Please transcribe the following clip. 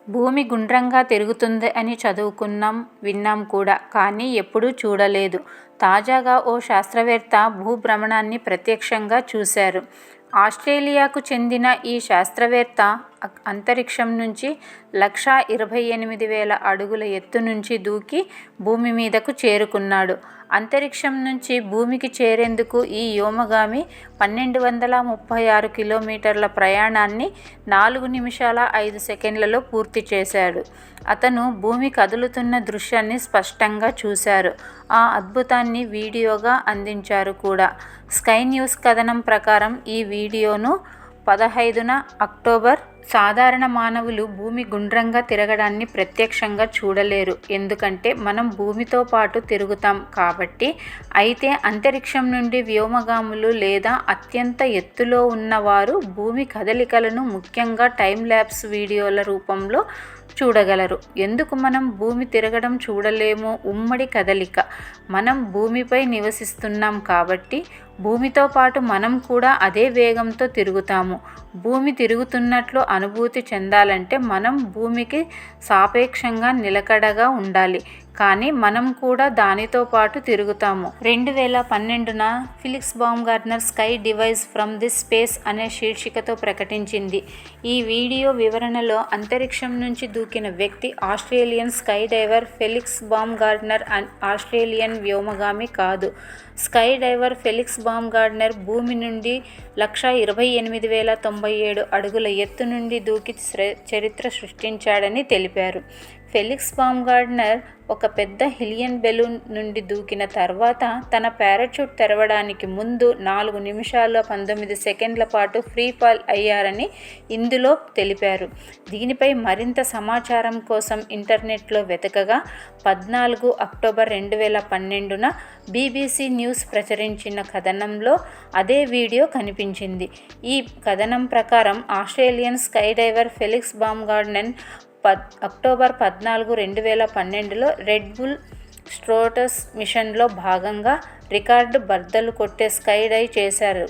భూమి గుండ్రంగా తిరుగుతుంది అని చదువుకున్నాం, విన్నాం కూడా. కానీ ఎప్పుడూ చూడలేదు. తాజాగా ఓ శాస్త్రవేత్త భూభ్రమణాన్ని ప్రత్యక్షంగా చూశారు. ఆస్ట్రేలియాకు చెందిన ఈ శాస్త్రవేత్త అంతరిక్షం నుంచి 1,28,000 అడుగుల ఎత్తు నుంచి దూకి భూమి మీదకు చేరుకున్నాడు. అంతరిక్షం నుంచి భూమికి చేరేందుకు ఈ వ్యోమగామి 1,236 కిలోమీటర్ల ప్రయాణాన్ని 4 నిమిషాల 5 సెకన్లలో పూర్తి చేశాడు. అతను భూమి కదులుతున్న దృశ్యాన్ని స్పష్టంగా చూశారు. ఆ అద్భుతాన్ని వీడియోగా అందించారు కూడా. స్కై న్యూస్ కథనం ప్రకారం ఈ వీడియోను 15న అక్టోబర్ సాధారణ మానవులు భూమి గుండ్రంగా తిరగడాన్ని ప్రత్యక్షంగా చూడలేరు. ఎందుకంటే మనం భూమితో పాటు తిరుగుతాం కాబట్టి. అయితే అంతరిక్షం నుండి వ్యోమగాములు లేదా అత్యంత ఎత్తులో ఉన్నవారు భూమి కదలికలను ముఖ్యంగా టైం ల్యాప్స్ వీడియోల రూపంలో చూడగలరు. ఎందుకు మనం భూమి తిరగడం చూడలేమో? ఉమ్మడి కదలిక. మనం భూమిపై నివసిస్తున్నాం కాబట్టి భూమితో పాటు మనం కూడా అదే వేగంతో తిరుగుతాము. భూమి తిరుగుతున్నట్లు అనుభూతి చెందాలంటే మనం భూమికి సాపేక్షంగా నిలకడగా ఉండాలి. కానీ మనం కూడా దానితో పాటు తిరుగుతాము. 2012న Felix Baumgartner sky dives from the space అనే శీర్షికతో ప్రకటించింది. ఈ వీడియో వివరణలో అంతరిక్షం నుంచి దూకిన వ్యక్తి Australian sky diver Felix Baumgartner. Australian వ్యోమగామి కాదు. స్కై డైవర్ ఫెలిక్స్ బామ్గార్ట్నర్ భూమి నుండి 1,28,097 అడుగుల ఎత్తు నుండి దూకి చరిత్ర సృష్టించాడని తెలిపారు. ఫెలిక్స్ బామ్గార్ట్నర్ ఒక పెద్ద హీలియం బెలూన్ నుండి దూకిన తర్వాత తన పారాచూట్ తెరవడానికి ముందు 4 నిమిషాల 19 సెకన్ల పాటు ఫ్రీ ఫాల్ అయ్యారని ఇందులో తెలిపారు. దీనిపై మరింత సమాచారం కోసం ఇంటర్నెట్లో వెతకగా 14 అక్టోబర్ 2012న BBC న్యూస్ ప్రచురించిన కథనంలో అదే వీడియో కనిపించింది. ఈ కథనం ప్రకారం Australian sky diver Felix Baumgartner October 14, 2012లో రెడ్ బుల్ స్ట్రోటస్ మిషన్లో భాగంగా రికార్డు బద్దలు కొట్టే స్కై డైవ్ చేశారు.